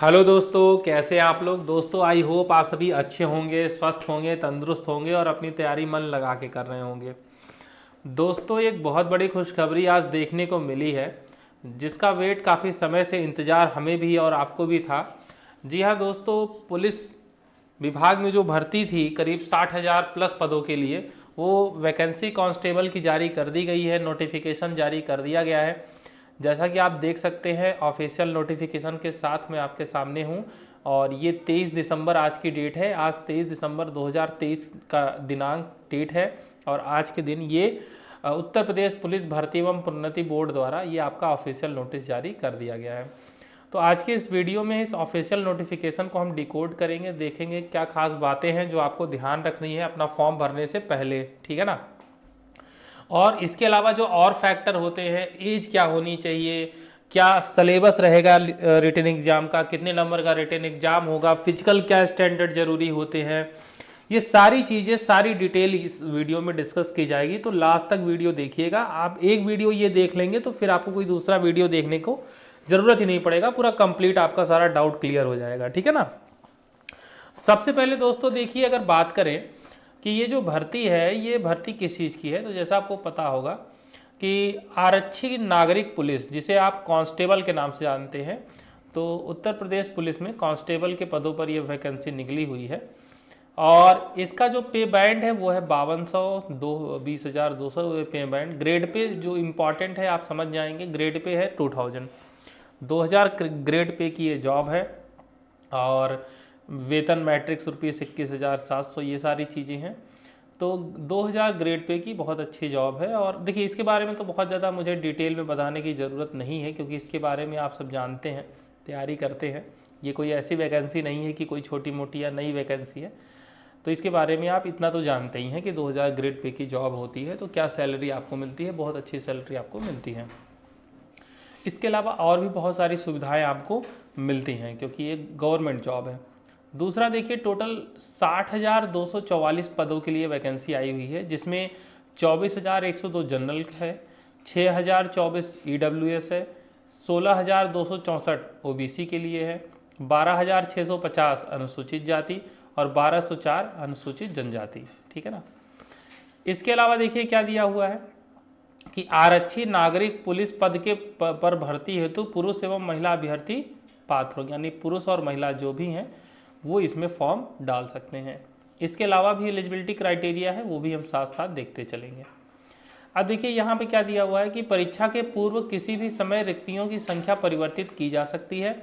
Hello दोस्तों, कैसे हैं आप लोग। दोस्तों आई होप आप सभी अच्छे होंगे, स्वस्थ होंगे, तंदुरुस्त होंगे और अपनी तैयारी मन लगा के कर रहे होंगे। दोस्तों एक बहुत बड़ी खुशखबरी आज देखने को मिली है, जिसका वेट काफ़ी समय से इंतज़ार हमें भी और आपको भी था। जी हाँ दोस्तों, पुलिस विभाग में जो भर्ती थी करीब 60,000 प्लस पदों के लिए, वो वैकेंसी कांस्टेबल की जारी कर दी गई है, नोटिफिकेशन जारी कर दिया गया है। जैसा कि आप देख सकते हैं ऑफिशियल नोटिफिकेशन के साथ मैं आपके सामने हूं, और ये 23 दिसंबर आज की डेट है। आज 23 दिसंबर 2023 का दिनांक डेट है, और आज के दिन ये उत्तर प्रदेश पुलिस भर्ती एवं प्रोन्नति बोर्ड द्वारा ये आपका ऑफिशियल नोटिस जारी कर दिया गया है। तो आज के इस वीडियो में इस ऑफिशियल नोटिफिकेशन को हम डिकोड करेंगे, देखेंगे क्या खास बातें हैं जो आपको ध्यान रखनी है अपना फॉर्म भरने से पहले, ठीक है ना। और इसके अलावा जो और फैक्टर होते हैं, एज क्या होनी चाहिए, क्या सिलेबस रहेगा रिटन एग्जाम का, कितने नंबर का रिटन एग्जाम होगा, फिजिकल क्या स्टैंडर्ड जरूरी होते हैं, ये सारी चीज़ें सारी डिटेल इस वीडियो में डिस्कस की जाएगी। तो लास्ट तक वीडियो देखिएगा। आप एक वीडियो ये देख लेंगे तो फिर आपको कोई दूसरा वीडियो देखने को ज़रूरत ही नहीं पड़ेगा, पूरा कंप्लीट आपका सारा डाउट क्लियर हो जाएगा, ठीक है ना। सबसे पहले दोस्तों देखिए, अगर बात करें कि ये जो भर्ती है ये भर्ती किस चीज़ की है, तो जैसा आपको पता होगा कि आरक्षी नागरिक पुलिस, जिसे आप कांस्टेबल के नाम से जानते हैं, तो उत्तर प्रदेश पुलिस में कांस्टेबल के पदों पर यह वैकेंसी निकली हुई है। और इसका जो पे बैंड है वो है 5200 20,200 पे बैंड। ग्रेड पे जो इम्पॉर्टेंट है आप समझ जाएंगे, ग्रेड पे है 2000 ग्रेड पे की ये जॉब है। और वेतन मैट्रिक्स ₹21,700, ये सारी चीज़ें हैं। तो 2000 ग्रेड पे की बहुत अच्छी जॉब है। और देखिए इसके बारे में तो बहुत ज़्यादा मुझे डिटेल में बताने की ज़रूरत नहीं है, क्योंकि इसके बारे में आप सब जानते हैं, तैयारी करते हैं। ये कोई ऐसी वैकेंसी नहीं है कि कोई छोटी मोटी या नई वैकेंसी है। तो इसके बारे में आप इतना तो जानते ही हैं कि 2000 ग्रेड पे की जॉब होती है, तो क्या सैलरी आपको मिलती है, बहुत अच्छी सैलरी आपको मिलती है। इसके अलावा और भी बहुत सारी सुविधाएं आपको मिलती हैं, क्योंकि ये गवर्नमेंट जॉब है। दूसरा देखिए, टोटल 60,244 पदों के लिए वैकेंसी आई हुई है, जिसमें 24,102 जनरल है, 6,024 EWS है, 16,264 OBC के लिए है, 12,650 अनुसूचित जाति और 1,204 अनुसूचित जनजाति, ठीक है ना। इसके अलावा देखिए क्या दिया हुआ है कि आरक्षी नागरिक पुलिस पद के पर भर्ती हेतु पुरुष एवं महिला अभ्यर्थी पात्र होंगे, यानी पुरुष और महिला जो भी हैं वो इसमें फॉर्म डाल सकते हैं। इसके अलावा भी एलिजिबिलिटी क्राइटेरिया है, वो भी हम साथ साथ देखते चलेंगे। अब देखिए यहाँ पे क्या दिया हुआ है कि परीक्षा के पूर्व किसी भी समय रिक्तियों की संख्या परिवर्तित की जा सकती है।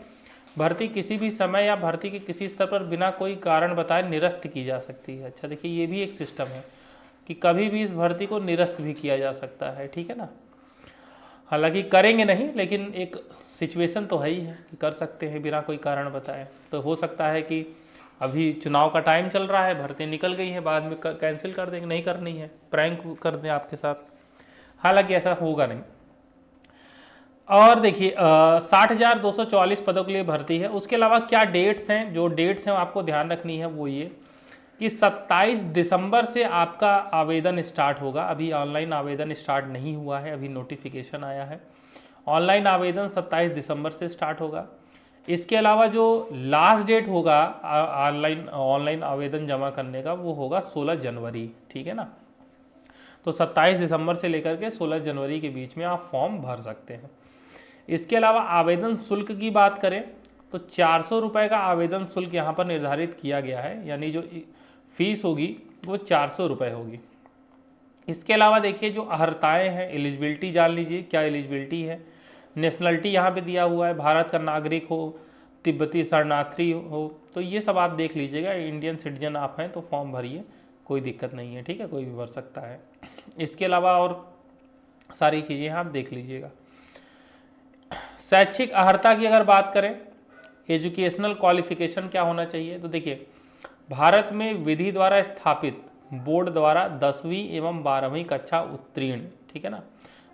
भर्ती किसी भी समय या भर्ती के किसी स्तर पर बिना कोई कारण बताए निरस्त की जा सकती है। अच्छा देखिए, ये भी एक सिस्टम है कि कभी भी इस भर्ती को निरस्त भी किया जा सकता है, ठीक है ना। हालांकि करेंगे नहीं, लेकिन एक सिचुएशन तो है ही है कि कर सकते हैं बिना कोई कारण बताए। तो हो सकता है कि अभी चुनाव का टाइम चल रहा है, भर्ती निकल गई है, बाद में कैंसिल कर देंगे, नहीं करनी है, प्रैंक कर दें आपके साथ। हालांकि ऐसा होगा नहीं। और देखिए 60,244 पदों के लिए भर्ती है। उसके अलावा क्या डेट्स हैं, जो डेट्स हैं आपको ध्यान रखनी है वो ये कि 27 दिसंबर से आपका आवेदन स्टार्ट होगा। अभी ऑनलाइन आवेदन स्टार्ट नहीं हुआ है, अभी नोटिफिकेशन आया है। ऑनलाइन आवेदन 27 दिसंबर से स्टार्ट होगा। इसके अलावा जो लास्ट डेट होगा ऑनलाइन आवेदन जमा करने का, वो होगा 16 जनवरी, ठीक है ना। तो 27 दिसंबर से लेकर के 16 जनवरी के बीच में आप फॉर्म भर सकते हैं। इसके अलावा आवेदन शुल्क की बात करें तो 400 रुपये का आवेदन शुल्क यहाँ पर निर्धारित किया गया है, यानी जो फीस होगी वो 400 रुपये होगी। इसके अलावा देखिए जो अर्हताएँ हैं, एलिजिबिलिटी जान लीजिए क्या एलिजिबिलिटी है। नेशनलिटी यहाँ पे दिया हुआ है, भारत का नागरिक हो, तिब्बती शरणार्थी हो, तो ये सब आप देख लीजिएगा। इंडियन सिटीजन आप हैं तो फॉर्म भरिए, कोई दिक्कत नहीं है, ठीक है, कोई भी भर सकता है। इसके अलावा और सारी चीज़ें आप देख लीजिएगा। शैक्षिक अर्हता की अगर बात करें, एजुकेशनल क्वालिफिकेशन क्या होना चाहिए, तो देखिए भारत में विधि द्वारा स्थापित बोर्ड द्वारा 10वीं एवं 12वीं कक्षा उत्तीर्ण, ठीक है ना।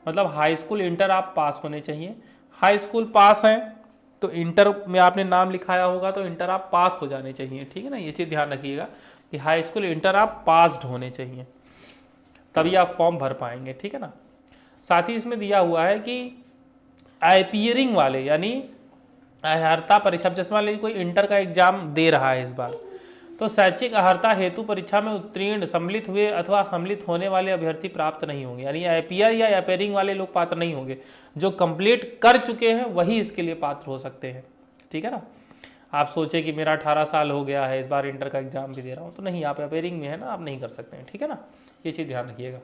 मतलब हाई स्कूल इंटर आप पास होने चाहिए। हाई स्कूल पास हैं तो इंटर में आपने नाम लिखाया होगा तो इंटर आप पास हो जाने चाहिए, ठीक है ना। ये चीज़ ध्यान रखिएगा कि हाई स्कूल इंटर आप पास्ड होने चाहिए, तभी आप फॉर्म भर पाएंगे, ठीक है ना। साथ ही इसमें दिया हुआ है कि अपीयरिंग वाले, यानी अर्हता परीक्षा, जैसे मान लीजिए कोई इंटर का एग्जाम दे रहा है इस बार, तो शैक्षिक अर्हता हेतु परीक्षा में उत्तीर्ण सम्मिलित हुए अथवा सम्मिलित होने वाले अभ्यर्थी प्राप्त नहीं होंगे, यानी APR या अपेयरिंग वाले लोग पात्र नहीं होंगे। जो कंप्लीट कर चुके हैं वही इसके लिए पात्र हो सकते हैं, ठीक है ना। आप सोचे कि मेरा 18 साल हो गया है, इस बार इंटर का एग्जाम भी दे रहा हूँ, तो नहीं, आप अपेयरिंग में है ना, आप नहीं कर सकते हैं, ठीक है ना, ये चीज़ ध्यान रखिएगा।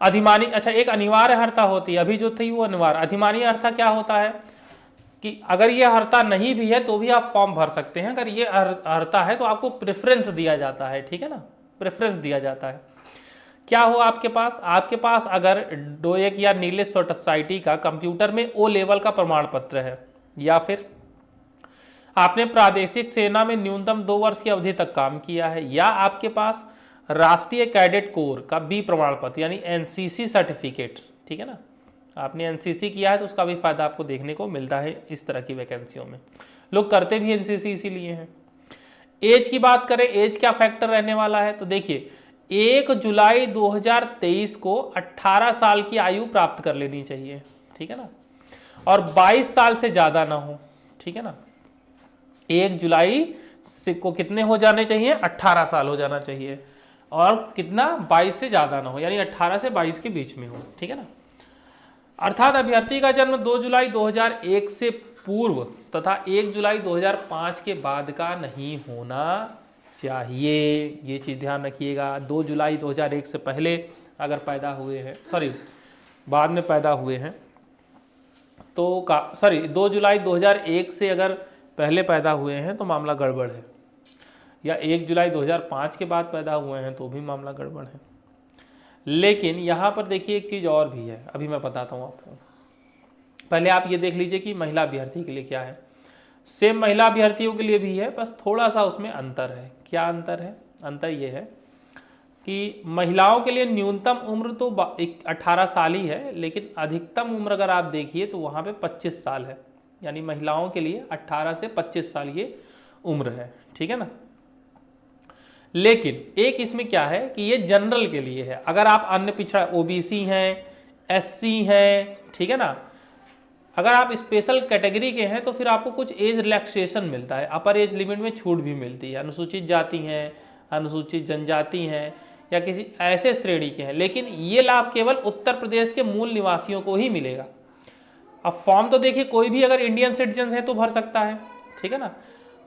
अधिमानी, अच्छा एक अनिवार्य अर्हता होती है, अभी जो थी वो अनिवार्य। अधिमानी अर्हता क्या होता है कि अगर ये अर्हता नहीं भी है तो भी आप फॉर्म भर सकते हैं, अगर ये अर्हता है तो आपको प्रेफरेंस दिया जाता है, ठीक है ना, प्रेफरेंस दिया जाता है। क्या हो आपके पास अगर डोएक या नीलेश सोसाइटी का कंप्यूटर में O लेवल का प्रमाण पत्र है, या फिर आपने प्रादेशिक सेना में न्यूनतम 2 वर्ष की अवधि तक काम किया है, या आपके पास राष्ट्रीय कैडेट कोर का B प्रमाण पत्र यानी NCC सर्टिफिकेट, ठीक है ना, आपने NCC किया है तो उसका भी फायदा आपको देखने को मिलता है इस तरह की वैकेंसियों में। लोग करते भी NCC इसीलिए हैं। एज की बात करें, एज क्या फैक्टर रहने वाला है, तो देखिए 1 जुलाई 2023 को 18 साल की आयु प्राप्त कर लेनी चाहिए, ठीक है ना, और 22 साल से ज़्यादा ना हो, ठीक है ना। 1 जुलाई को कितने हो जाने चाहिए, 18 साल हो जाना चाहिए, और कितना, 22 से ज़्यादा ना हो, यानी 18 से 22 के बीच में हो, ठीक है ना। अर्थात अभ्यर्थी का जन्म 2 जुलाई 2001 से पूर्व तथा 1 जुलाई 2005 के बाद का नहीं होना चाहिए, ये चीज़ ध्यान रखिएगा। 2 जुलाई 2001 से पहले अगर पैदा हुए हैं, बाद में पैदा हुए हैं तो 2 जुलाई 2001 से अगर पहले पैदा हुए हैं तो मामला गड़बड़ है, या 1 जुलाई 2005 के बाद पैदा हुए हैं तो भी मामला गड़बड़ है। लेकिन यहाँ पर देखिए एक चीज़ और भी है, अभी मैं बताता हूँ आपको। पहले आप ये देख लीजिए कि महिला अभ्यर्थी के लिए क्या है। सेम महिला अभ्यर्थियों के लिए भी है, बस थोड़ा सा उसमें अंतर है। क्या अंतर है? अंतर ये है कि महिलाओं के लिए न्यूनतम उम्र तो 18 साल ही है, लेकिन अधिकतम उम्र अगर आप देखिए तो वहाँ पे 25 साल है, यानी महिलाओं के लिए 18 से 25 साल ये उम्र है, ठीक है ना। लेकिन एक इसमें क्या है कि ये जनरल के लिए है। अगर आप अन्य पिछड़ा OBC हैं, SC हैं, ठीक है ना, अगर आप स्पेशल कैटेगरी के हैं तो फिर आपको कुछ एज रिलैक्सेशन मिलता है, अपर एज लिमिट में छूट भी मिलती है। अनुसूचित जाति हैं, अनुसूचित जनजाति हैं, या किसी ऐसे श्रेणी के हैं, लेकिन ये लाभ केवल उत्तर प्रदेश के मूल निवासियों को ही मिलेगा। अब फॉर्म तो देखिए कोई भी अगर इंडियन सिटीजन है तो भर सकता है, ठीक है ना,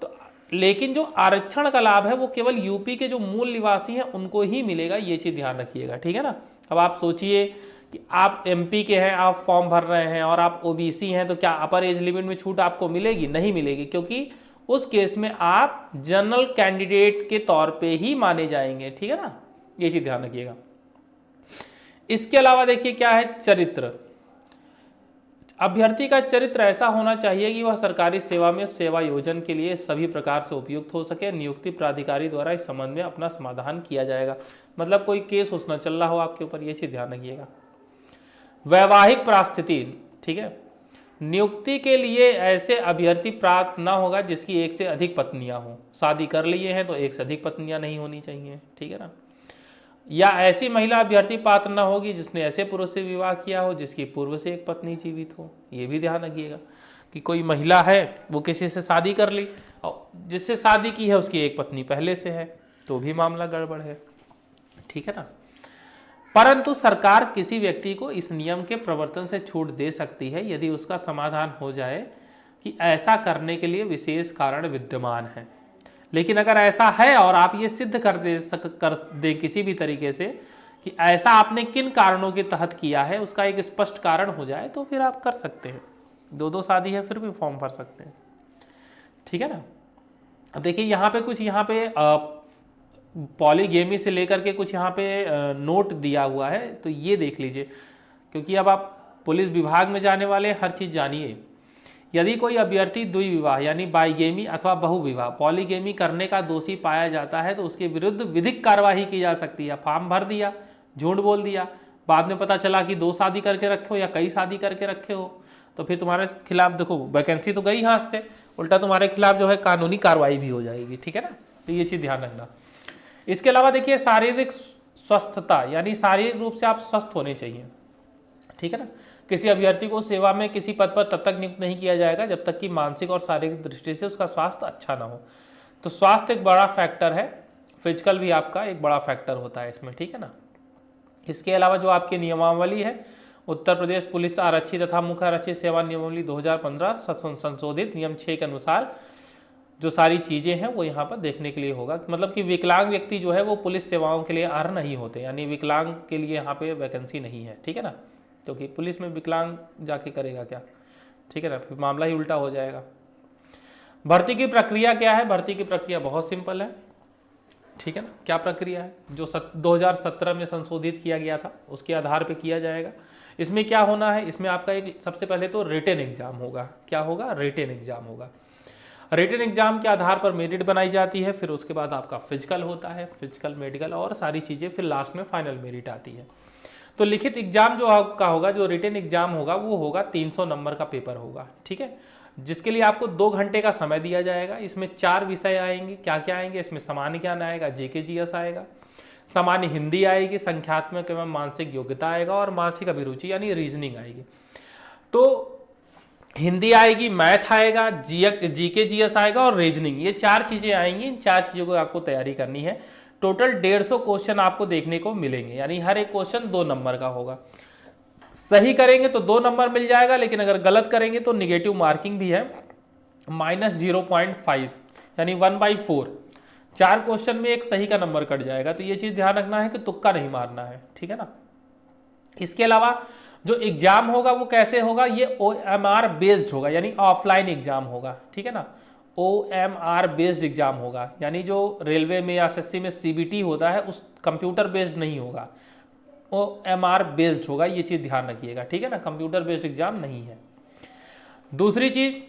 तो लेकिन जो आरक्षण का लाभ है वो केवल यूपी के जो मूल निवासी हैं उनको ही मिलेगा, ये चीज़ ध्यान रखिएगा, ठीक है ना। अब आप सोचिए कि आप MP के हैं, आप फॉर्म भर रहे हैं और आप OBC हैं, तो क्या अपर एज लिमिट में छूट आपको मिलेगी? नहीं मिलेगी, क्योंकि उस केस में आप जनरल कैंडिडेट के तौर पे ही माने जाएंगे, ठीक है ना, ये चीज़ ध्यान रखिएगा। इसके अलावा देखिए क्या है, चरित्र। अभ्यर्थी का चरित्र ऐसा होना चाहिए कि वह सरकारी सेवा में सेवा योजन के लिए सभी प्रकार से उपयुक्त हो सके। नियुक्ति प्राधिकारी द्वारा इस संबंध में अपना समाधान किया जाएगा, मतलब कोई केस उसना चल रहा हो आपके ऊपर, ये चीज़ ध्यान रखिएगा। वैवाहिक परिस्थिति, ठीक है, नियुक्ति के लिए ऐसे अभ्यर्थी प्राप्त ना होगा जिसकी एक से अधिक पत्नियां हों। शादी कर लिए हैं तो एक से अधिक पत्नियां नहीं होनी चाहिए, ठीक है ना। या ऐसी महिला अभ्यर्थी पात्र न होगी जिसने ऐसे पुरुष से विवाह किया हो जिसकी पूर्व से एक पत्नी जीवित हो। ये भी ध्यान रखिएगा कि कोई महिला है वो किसी से शादी कर ली और जिससे शादी की है उसकी एक पत्नी पहले से है, तो भी मामला गड़बड़ है, ठीक है ना। परंतु सरकार किसी व्यक्ति को इस नियम के प्रवर्तन से छूट दे सकती है यदि उसका समाधान हो जाए कि ऐसा करने के लिए विशेष कारण विद्यमान है। लेकिन अगर ऐसा है और आप ये सिद्ध कर दे किसी भी तरीके से कि ऐसा आपने किन कारणों के तहत किया है, उसका एक स्पष्ट कारण हो जाए, तो फिर आप कर सकते हैं। 2-2 शादी है फिर भी फॉर्म भर सकते हैं, ठीक है ना। अब देखिए यहाँ पे कुछ पॉलीगेमी से लेकर के कुछ यहाँ पे नोट दिया हुआ है, तो ये देख लीजिए, क्योंकि अब आप पुलिस विभाग में जाने वाले हर चीज़ जानिए। यदि कोई अभ्यर्थी द्विविवाह यानी बाइगेमी अथवा बहुविवाह पॉलीगेमी करने का दोषी पाया जाता है तो उसके विरुद्ध विधिक कार्यवाही की जा सकती है। फॉर्म भर दिया, झूठ बोल दिया, बाद में पता चला कि 2 शादी करके रखे हो या कई शादी करके रखे हो, तो फिर तुम्हारे खिलाफ देखो वैकेंसी तो गई हाथ से, उल्टा तुम्हारे खिलाफ जो है कानूनी कार्रवाई भी हो जाएगी, ठीक है ना। तो ये चीज़ ध्यान रखना। इसके अलावा देखिए शारीरिक स्वस्थता, यानी शारीरिक रूप से आप स्वस्थ होने चाहिए, ठीक है ना। किसी अभ्यर्थी को सेवा में किसी पद पर तब तक नियुक्त नहीं किया जाएगा जब तक कि मानसिक और शारीरिक दृष्टि से उसका स्वास्थ्य अच्छा ना हो। तो स्वास्थ्य एक बड़ा फैक्टर है, फिजिकल भी आपका एक बड़ा फैक्टर होता है इसमें, ठीक है ना। इसके अलावा जो आपकी नियमावली है, उत्तर प्रदेश पुलिस आरक्षी तथा मुख्य आरक्षी सेवा नियमावली 2015 संशोधित नियम 6 के अनुसार जो सारी चीज़ें हैं वो यहाँ पर देखने के लिए होगा। मतलब कि विकलांग व्यक्ति जो है वो पुलिस सेवाओं के लिए अर्ह नहीं होते, यानी विकलांग के लिए यहाँ पे वैकेंसी नहीं है, ठीक है ना, क्योंकि पुलिस में विकलांग जाके करेगा क्या, ठीक है ना, फिर मामला ही उल्टा हो जाएगा। भर्ती की प्रक्रिया क्या है? भर्ती की प्रक्रिया बहुत सिंपल है, ठीक है ना। क्या प्रक्रिया है? जो 2017 में संशोधित किया गया था उसके आधार पर किया जाएगा। इसमें क्या होना है? इसमें आपका एक सबसे पहले तो रिटन एग्जाम होगा। क्या होगा? रिटन एग्जाम होगा। रिटन एग्जाम के आधार पर मेरिट बनाई जाती है, फिर उसके बाद आपका फिजिकल होता है, फिजिकल मेडिकल और सारी चीज़ें, फिर लास्ट में फाइनल मेरिट आती है। तो लिखित एग्जाम जो आपका होगा, जो रिटन एग्जाम होगा वो होगा 300 नंबर का पेपर होगा, ठीक है, जिसके लिए आपको 2 घंटे का समय दिया जाएगा। इसमें 4 विषय आएंगे। क्या क्या आएंगे? इसमें सामान्य ज्ञान आएगा, जीके जीएस आएगा, सामान्य हिंदी आएगी, संख्यात्मक एवं मानसिक योग्यता आएगा और मानसिक अभिरुचि यानी रीजनिंग आएगी। तो हिंदी आएगी, मैथ आएगा, जीके जीएस आएगा और रीजनिंग, ये 4 चीजें आएंगी। इन 4 चीजों को आपको तैयारी करनी है। टोटल 150 क्वेश्चन आपको देखने को मिलेंगे, यानी हर एक क्वेश्चन 2 नंबर का होगा। सही करेंगे तो 2 नंबर मिल जाएगा, लेकिन अगर गलत करेंगे तो निगेटिव मार्किंग भी है, -0.5 यानी 1/4। 4 क्वेश्चन में एक सही का नंबर कट जाएगा। तो ये चीज ध्यान रखना है कि तुक्का नहीं मारना है, ठीक है ना। इसके अलावा जो एग्जाम होगा वो कैसे होगा? ये OMR बेस्ड होगा, यानी ऑफलाइन एग्जाम होगा, ठीक है ना। OMR बेस्ड एग्जाम होगा, यानी जो रेलवे में या SSC में CBT होता है उस कंप्यूटर बेस्ड नहीं होगा, OMR बेस्ड होगा। ये चीज ध्यान रखिएगा, ठीक है ना, कंप्यूटर बेस्ड एग्जाम नहीं है। दूसरी चीज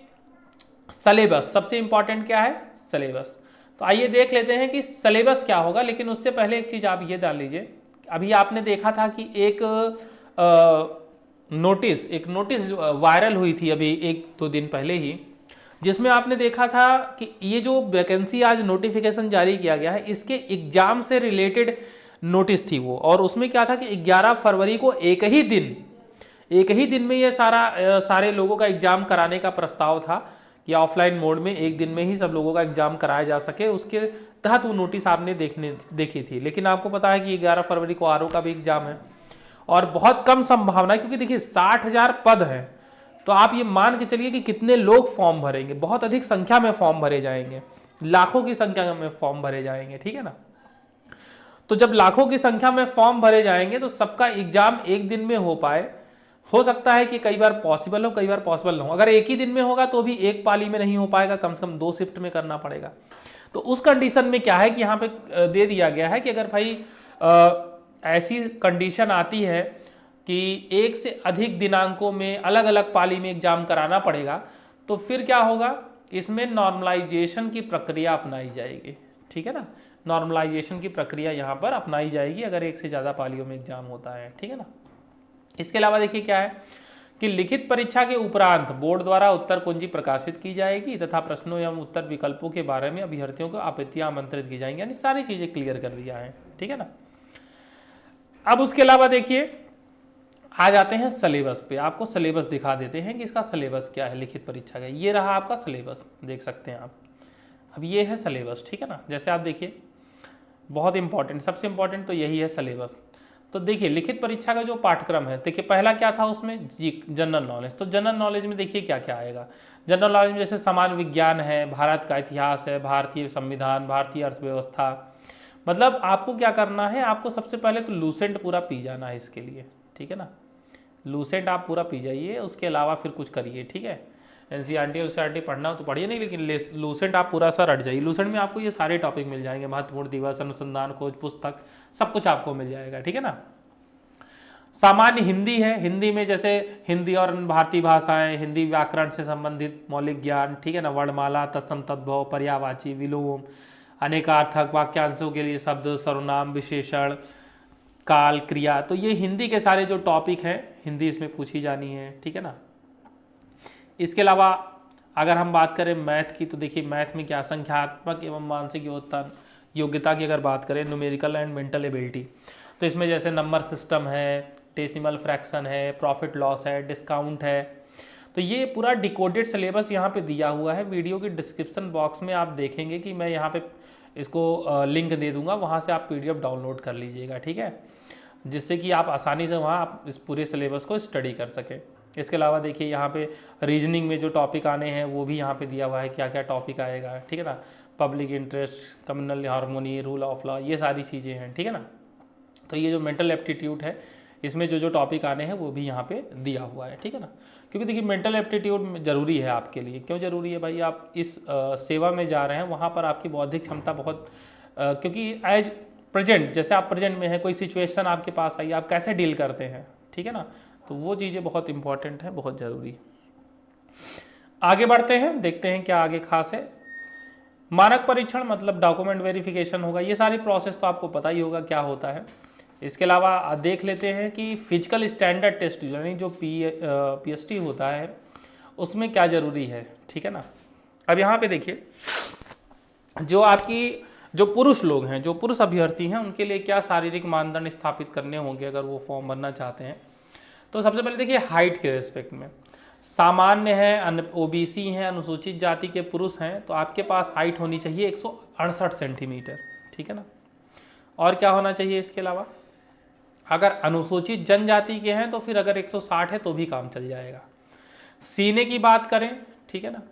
सिलेबस, सबसे इंपॉर्टेंट क्या है? सिलेबस। तो आइए देख लेते हैं कि सिलेबस क्या होगा, लेकिन उससे पहले एक चीज आप ये जान लीजिए। अभी आपने देखा था कि एक नोटिस वायरल हुई थी अभी 1-2 दिन पहले ही, जिसमें आपने देखा था कि ये जो वैकेंसी आज नोटिफिकेशन जारी किया गया है इसके एग्जाम से रिलेटेड नोटिस थी वो। और उसमें क्या था कि 11 फरवरी को एक ही दिन में ये सारे लोगों का एग्जाम कराने का प्रस्ताव था कि ऑफलाइन मोड में एक दिन में ही सब लोगों का एग्जाम कराया जा सके। उसके तहत वो नोटिस आपने देखी थी। लेकिन आपको पता है कि 11 फरवरी को RO का भी एग्जाम है और बहुत कम संभावना है, क्योंकि देखिए 60,000 पद हैं। तो आप ये मान के चलिए कि कितने लोग फॉर्म भरेंगे, बहुत अधिक संख्या में फॉर्म भरे जाएंगे, लाखों की संख्या में फॉर्म भरे जाएंगे, ठीक है ना। तो जब लाखों की संख्या में फॉर्म भरे जाएंगे तो सबका एग्जाम एक दिन में हो पाए, हो सकता है कि कई बार पॉसिबल हो, कई बार पॉसिबल ना हो। अगर एक ही दिन में होगा तो भी एक पाली में नहीं हो पाएगा, कम से कम 2 शिफ्ट में करना पड़ेगा। तो उस कंडीशन में क्या है कि यहाँ पे दे दिया गया है कि अगर भाई ऐसी कंडीशन आती है कि एक से अधिक दिनांकों में अलग अलग पाली में एग्जाम कराना पड़ेगा, तो फिर क्या होगा? इसमें नॉर्मलाइजेशन की प्रक्रिया अपनाई जाएगी, ठीक है ना। नॉर्मलाइजेशन की प्रक्रिया यहाँ पर अपनाई जाएगी अगर एक से ज़्यादा पालियों में एग्जाम होता है, ठीक है ना। इसके अलावा देखिए क्या है कि लिखित परीक्षा के उपरांत बोर्ड द्वारा उत्तर कुंजी प्रकाशित की जाएगी तथा प्रश्नों एवं उत्तर विकल्पों के बारे में अभ्यर्थियों को आपत्तियां आमंत्रित की जाएंगी, यानी सारी चीजें क्लियर कर दिया है, ठीक है ना। अब उसके अलावा देखिए आ जाते हैं सिलेबस पे। आपको सिलेबस दिखा देते हैं कि इसका सिलेबस क्या है लिखित परीक्षा का। ये रहा आपका सिलेबस, देख सकते हैं आप। अब ये है सिलेबस, ठीक है ना। जैसे आप देखिए, बहुत इंपॉर्टेंट, सबसे इंपॉर्टेंट तो यही है सिलेबस। तो देखिए लिखित परीक्षा का जो पाठ्यक्रम है, देखिए पहला क्या था उसमें, जनरल नॉलेज। तो जनरल नॉलेज में देखिए क्या क्या आएगा। जनरल नॉलेज में जैसे सामान्य विज्ञान है, भारत का इतिहास है, भारतीय संविधान, भारतीय अर्थव्यवस्था। मतलब आपको क्या करना है, आपको सबसे पहले तो लूसेंट पूरा पी जाना है इसके लिए, ठीक है ना। लूसेंट आप पूरा पी जाइए, उसके अलावा फिर कुछ करिए, ठीक है। NCERT पढ़ना हो तो पढ़िए नहीं, लेकिन लूसेंट आप पूरा सा रट जाइए। लूसेंट में आपको ये सारे टॉपिक मिल जाएंगे, महत्वपूर्ण दिवस, अनुसंधान, खोज, पुस्तक, सब कुछ आपको मिल जाएगा, ठीक है ना। सामान्य हिंदी है, हिंदी में जैसे हिंदी और भारतीय भाषाएं, हिंदी व्याकरण से संबंधित मौलिक ज्ञान, ठीक है ना, वर्णमाला, तत्सम तद्भव, पर्यायवाची, विलोम, अनेकार्थक, वाक्यांशों के लिए शब्द, सर्वनाम, विशेषण, काल, क्रिया। तो ये हिंदी के सारे जो टॉपिक हैं, हिंदी इसमें पूछी जानी है, ठीक है ना। इसके अलावा अगर हम बात करें मैथ की, तो देखिए मैथ में क्या, संख्यात्मक एवं मानसिक योग्यता की अगर बात करें, न्यूमेरिकल एंड मेंटल एबिलिटी, तो इसमें जैसे नंबर सिस्टम है, डेसिमल फ्रैक्शन है, प्रॉफिट लॉस है, डिस्काउंट है। तो ये पूरा डिकोडेड सिलेबस यहाँ पे दिया हुआ है। वीडियो के डिस्क्रिप्शन बॉक्स में आप देखेंगे कि मैं यहाँ पे इसको लिंक दे दूंगा, वहाँ से आप पीडीएफ डाउनलोड कर लीजिएगा, ठीक है, जिससे कि आप आसानी से वहाँ आप इस पूरे सिलेबस को स्टडी कर सकें। इसके अलावा देखिए यहाँ पे रीजनिंग में जो टॉपिक आने हैं वो भी यहाँ पे दिया हुआ है, क्या क्या टॉपिक आएगा, ठीक है ना, public interest, communal harmony, rule of law, ये सारी चीज़ें हैं, ठीक है ना। तो ये जो मेंटल एप्टीट्यूड है इसमें जो जो टॉपिक आने हैं वो भी यहाँ पे दिया हुआ है, ठीक है ना। क्योंकि देखिए मेंटल एप्टीट्यूड जरूरी है आपके लिए। क्यों जरूरी है भाई? आप इस सेवा में जा रहे हैं, वहाँ पर आपकी बौद्धिक क्षमता बहुत क्योंकि एज प्रेजेंट, जैसे आप प्रेजेंट में हैं, कोई सिचुएशन आपके पास आई, आप कैसे डील करते हैं, ठीक है ना, तो वो चीज़ें बहुत इंपॉर्टेंट है, बहुत ज़रूरी। आगे बढ़ते हैं, देखते हैं क्या आगे खास है। मानक परीक्षण मतलब डॉक्यूमेंट वेरिफिकेशन होगा। ये सारी प्रोसेस तो आपको पता ही होगा क्या होता है। इसके अलावा देख लेते हैं कि फिजिकल स्टैंडर्ड टेस्ट यानी जो पीएसटी होता है उसमें क्या ज़रूरी है, ठीक है ना। अब यहाँ पे देखिए जो पुरुष लोग हैं, जो पुरुष अभ्यर्थी हैं, उनके लिए क्या शारीरिक मानदंड स्थापित करने होंगे अगर वो फॉर्म भरना चाहते हैं। तो सबसे पहले देखिए हाइट के रेस्पेक्ट में सामान्य है, ओबीसी हैं, अनुसूचित जाति के पुरुष हैं, तो आपके पास हाइट होनी चाहिए 168 सेंटीमीटर, ठीक है ना। और क्या होना चाहिए इसके अलावा? अगर अनुसूचित जनजाति के हैं तो फिर अगर 160 है तो भी काम चल जाएगा। सीने की बात करें, ठीक है ना,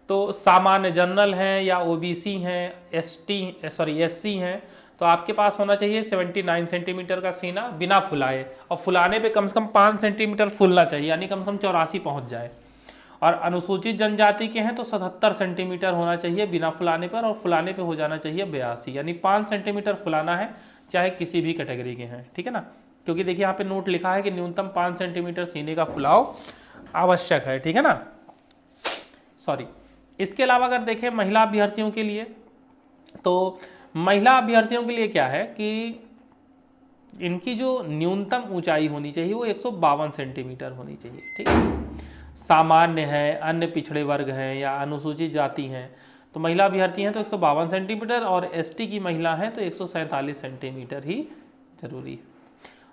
तो सामान्य जनरल हैं या ओबीसी हैं, एससी हैं, तो आपके पास होना चाहिए 79 सेंटीमीटर का सीना बिना फुलाए, और फुलाने पे कम से कम 5 सेंटीमीटर फुलना चाहिए, यानी कम से कम 84 पहुंच जाए। और अनुसूचित जनजाति के हैं तो 77 सेंटीमीटर होना चाहिए बिना फुलाने पर, और फुलाने पे हो जाना चाहिए 82, यानी 5 सेंटीमीटर फुलाना है, चाहे किसी भी कैटेगरी के हैं, ठीक है ना। क्योंकि देखिए यहाँ पे नोट लिखा है कि न्यूनतम 5 सेंटीमीटर सीने का फुलाव आवश्यक है, ठीक है ना, सॉरी। इसके अलावा अगर देखें महिला अभ्यर्थियों के लिए, तो महिला अभ्यर्थियों के लिए क्या है कि इनकी जो न्यूनतम ऊंचाई होनी चाहिए वो 152 सेंटीमीटर होनी चाहिए, ठीक है। सामान्य है, अन्य पिछड़े वर्ग हैं या अनुसूचित जाति हैं, तो महिला अभ्यर्थी हैं तो 152 सेंटीमीटर, और एसटी की महिला है तो 147 सेंटीमीटर ही जरूरी है।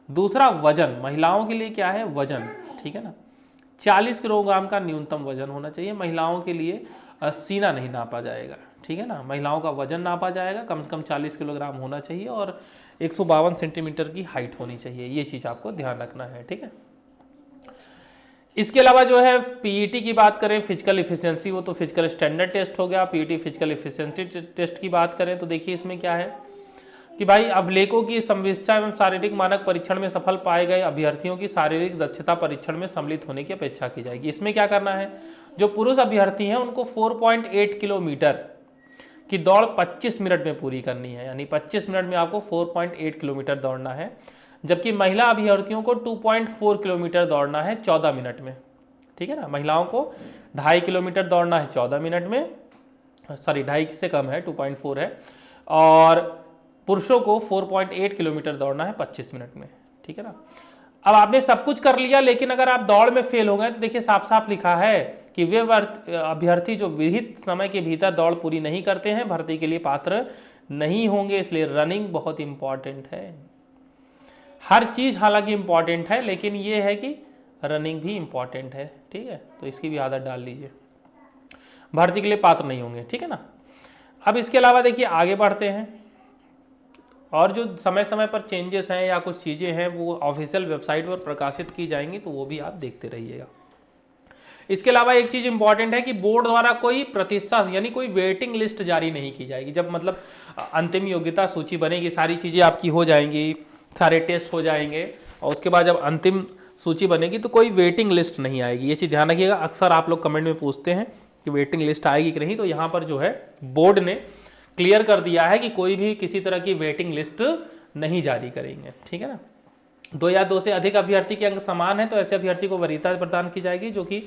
दूसरा वजन, महिलाओं के लिए क्या है? वजन, ठीक है ना, 40 किलोग्राम का न्यूनतम वजन होना चाहिए। महिलाओं के लिए सीना नहीं नापा जाएगा, ठीक है ना, महिलाओं का वजन नापा जाएगा, कम से कम 40 किलोग्राम होना चाहिए, और 152 सेंटीमीटर की हाइट होनी चाहिए। ये चीज़ आपको ध्यान रखना है, ठीक है। इसके अलावा जो है पीईटी की बात करें, फिजिकल इफिशियंसी, वो तो फिजिकल स्टैंडर्ड टेस्ट हो गया। पीईटी फिजिकल इफिशियंसी टेस्ट की बात करें तो देखिए इसमें क्या है कि भाई अभिलेखों की संविदा एवं शारीरिक मानक परीक्षण में सफल पाए गए अभ्यर्थियों की शारीरिक दक्षता परीक्षण में सम्मिलित होने की अपेक्षा की जाएगी। इसमें क्या करना है? जो पुरुष अभ्यर्थी हैं उनको 4.8 किलोमीटर की दौड़ 25 मिनट में पूरी करनी है, यानी 25 मिनट में आपको 4.8 किलोमीटर दौड़ना है, जबकि महिला अभ्यर्थियों को 2.4 किलोमीटर दौड़ना है 14 मिनट में, ठीक है ना। महिलाओं को 2.5 किलोमीटर दौड़ना है 14 मिनट में, सॉरी 2.5 से कम है, 2.4 है, और पुरुषों को 4.8 किलोमीटर दौड़ना है 25 मिनट में, ठीक है ना। अब आपने सब कुछ कर लिया, लेकिन अगर आप दौड़ में फेल हो गए तो देखिए साफ साफ लिखा है कि वे अभ्यर्थी जो विहित समय के भीतर दौड़ पूरी नहीं करते हैं भर्ती के लिए पात्र नहीं होंगे। इसलिए रनिंग बहुत इंपॉर्टेंट है। हर चीज हालांकि इंपॉर्टेंट है, लेकिन ये है कि रनिंग भी इंपॉर्टेंट है, ठीक है, तो इसकी भी आदत डाल लीजिए, भर्ती के लिए पात्र नहीं होंगे, ठीक है ना। अब इसके अलावा देखिए आगे बढ़ते हैं, और जो समय समय पर चेंजेस हैं या कुछ चीज़ें हैं वो ऑफिशियल वेबसाइट पर प्रकाशित की जाएंगी, तो वो भी आप देखते रहिएगा। इसके अलावा एक चीज़ इंपॉर्टेंट है कि बोर्ड द्वारा कोई प्रतिशत यानी कोई वेटिंग लिस्ट जारी नहीं की जाएगी। जब मतलब अंतिम योग्यता सूची बनेगी, सारी चीज़ें आपकी हो जाएंगी, सारे टेस्ट हो जाएंगे, और उसके बाद जब अंतिम सूची बनेगी तो कोई वेटिंग लिस्ट नहीं आएगी। ये चीज़ ध्यान रखिएगा। अक्सर आप लोग कमेंट में पूछते हैं कि वेटिंग लिस्ट आएगी कि नहीं, तो यहाँ पर जो है बोर्ड ने क्लियर कर दिया है कि कोई भी किसी तरह की वेटिंग लिस्ट नहीं जारी करेंगे, ठीक है ना। 2 या 2 से अधिक अभ्यर्थी के अंक समान है तो ऐसे अभ्यर्थी को वरीयता प्रदान की जाएगी, जो कि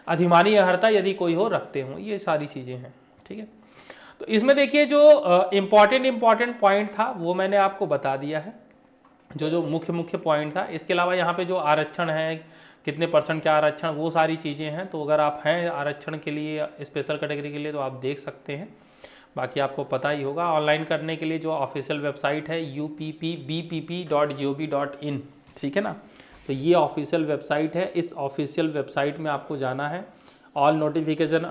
अधिमानी अर्हता यदि कोई हो रखते हो। ये सारी चीज़ें हैं, ठीक है। तो इसमें देखिए जो इम्पॉर्टेंट पॉइंट था वो मैंने आपको बता दिया है, जो मुख्य पॉइंट था। इसके अलावा यहाँ पे जो आरक्षण है, कितने % क्या आरक्षण, वो सारी चीज़ें हैं। तो अगर आप हैं आरक्षण के लिए, स्पेशल कैटेगरी के लिए, तो आप देख सकते हैं। बाकी आपको पता ही होगा। ऑनलाइन करने के लिए जो ऑफिशियल वेबसाइट है UPPBPP.gov.in, ठीक है ना, तो ये ऑफिशियल वेबसाइट है। इस ऑफिशियल वेबसाइट में आपको जाना है, ऑल नोटिफिकेशन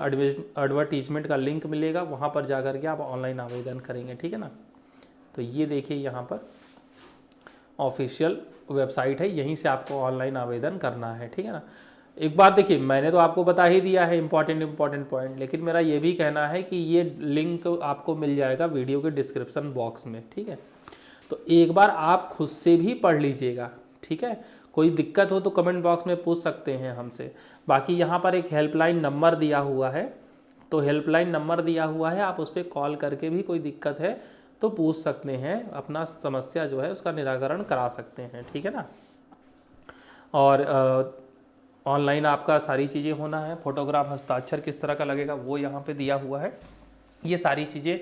एडवर्टीजमेंट का लिंक मिलेगा, वहाँ पर जा कर के आप ऑनलाइन आवेदन करेंगे, ठीक है ना। तो ये देखिए यहाँ पर ऑफिशियल वेबसाइट है, यहीं से आपको ऑनलाइन आवेदन करना है, ठीक है ना। एक बात देखिए, मैंने तो आपको बता ही दिया है इंपॉर्टेंट पॉइंट, लेकिन मेरा ये भी कहना है कि ये लिंक आपको मिल जाएगा वीडियो के डिस्क्रिप्शन बॉक्स में, ठीक है। तो एक बार आप खुद से भी पढ़ लीजिएगा, ठीक है। कोई दिक्कत हो तो कमेंट बॉक्स में पूछ सकते हैं हमसे। बाकी यहाँ पर एक हेल्पलाइन नंबर दिया हुआ है, तो हेल्पलाइन नंबर दिया हुआ है, आप उस पर कॉल करके भी कोई दिक्कत है तो पूछ सकते हैं, अपना समस्या जो है उसका निराकरण करा सकते हैं, ठीक है ना। और ऑनलाइन आपका सारी चीज़ें होना है, फोटोग्राफ हस्ताक्षर किस तरह का लगेगा वो यहाँ पे दिया हुआ है। ये सारी चीज़ें,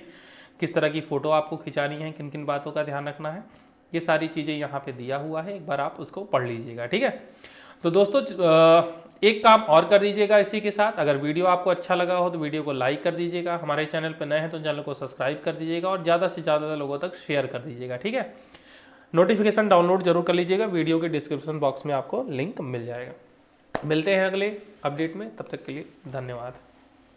किस तरह की फ़ोटो आपको खिंचानी है, किन किन बातों का ध्यान रखना है, ये सारी चीज़ें यहाँ पे दिया हुआ है, एक बार आप उसको पढ़ लीजिएगा, ठीक है। तो दोस्तों एक काम और कर दीजिएगा इसी के साथ, अगर वीडियो आपको अच्छा लगा हो तो वीडियो को लाइक कर दीजिएगा, हमारे चैनल पर नए हैं तो चैनल को सब्सक्राइब कर दीजिएगा और ज़्यादा से ज़्यादा लोगों तक शेयर कर दीजिएगा, ठीक है। नोटिफिकेशन डाउनलोड जरूर कर लीजिएगा, वीडियो के डिस्क्रिप्शन बॉक्स में आपको लिंक मिल जाएगा। मिलते हैं अगले अपडेट में, तब तक के लिए धन्यवाद।